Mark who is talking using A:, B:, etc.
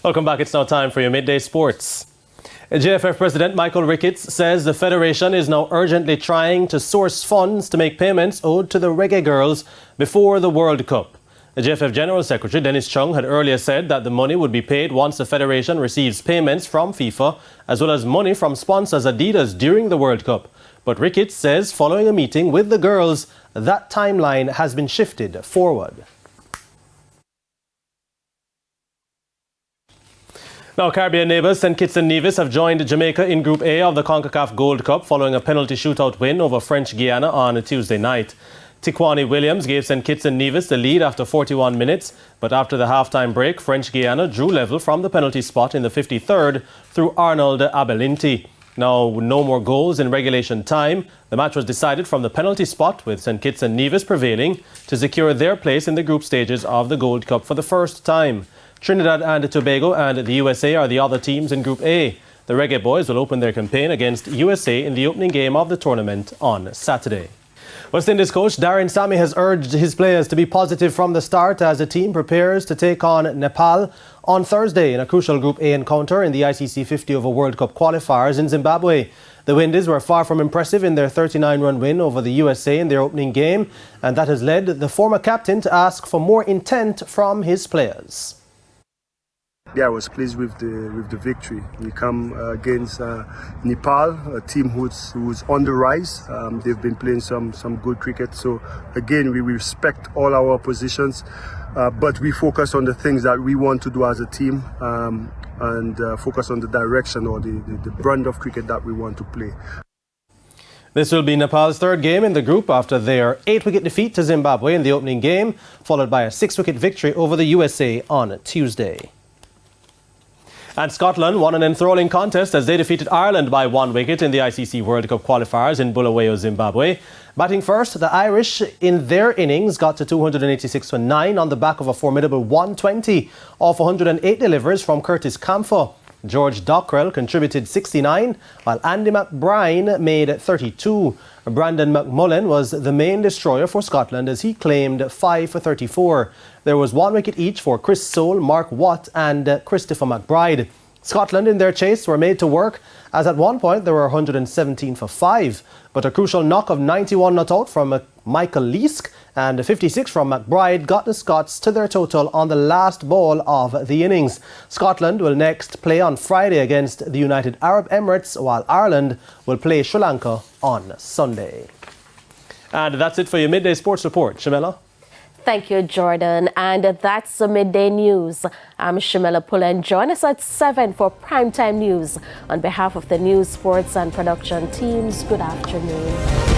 A: Welcome back. It's now time for your midday sports. JFF President Michael Ricketts says the Federation is now urgently trying to source funds to make payments owed to the reggae girls before the World Cup. The JFF General Secretary Dennis Chung had earlier said that the money would be paid once the Federation receives payments from FIFA as well as money from sponsors Adidas during the World Cup. But Ricketts says following a meeting with the girls, that timeline has been shifted forward. Now, Caribbean neighbours St. Kitts and Nevis have joined Jamaica in Group A of the CONCACAF Gold Cup following a penalty shootout win over French Guiana on Tuesday night. Tiquani Williams gave St. Kitts and Nevis the lead after 41 minutes, but after the half-time break, French Guiana drew level from the penalty spot in the 53rd through Arnold Abelinti. Now, with no more goals in regulation time, the match was decided from the penalty spot, with St. Kitts and Nevis prevailing to secure their place in the group stages of the Gold Cup for the first time. Trinidad and Tobago and the USA are the other teams in Group A. The Reggae Boys will open their campaign against USA in the opening game of the tournament on Saturday. West Indies coach Darren Sammy has urged his players to be positive from the start as the team prepares to take on Nepal on Thursday in a crucial Group A encounter in the ICC 50 over World Cup qualifiers in Zimbabwe. The Windies were far from impressive in their 39-run win over the USA in their opening game, and that has led the former captain to ask for more intent from his players.
B: Yeah, I was pleased with the victory. We come against Nepal, a team who's on the rise. They've been playing some good cricket. So again, we respect all our oppositions, but we focus on the things that we want to do as a team and focus on the direction or the brand of cricket that we want to play.
A: This will be Nepal's third game in the group after their 8-wicket defeat to Zimbabwe in the opening game, followed by a 6-wicket victory over the USA on Tuesday. And Scotland won an enthralling contest as they defeated Ireland by 1 wicket in the ICC World Cup qualifiers in Bulawayo, Zimbabwe. Batting first, the Irish in their innings got to 286 for 9 on the back of a formidable 120 off 108 deliveries from Curtis Camphor. George Dockrell contributed 69, while Andy McBride made 32. Brandon McMullen was the main destroyer for Scotland as he claimed 5 for 34. There was 1 wicket each for Chris Soule, Mark Watt and Christopher McBride. Scotland in their chase were made to work as at one point there were 117 for 5. But a crucial knock of 91 not out from Michael Leask and 56 from McBride got the Scots to their total on the last ball of the innings. Scotland will next play on Friday against the United Arab Emirates, while Ireland will play Sri Lanka on Sunday. And that's it for your Midday Sports Report. Shamela?
C: Thank you, Jordan. And that's the Midday News. I'm Shamela Pullen. Join us at 7 for Primetime News. On behalf of the news, sports and production teams, good afternoon.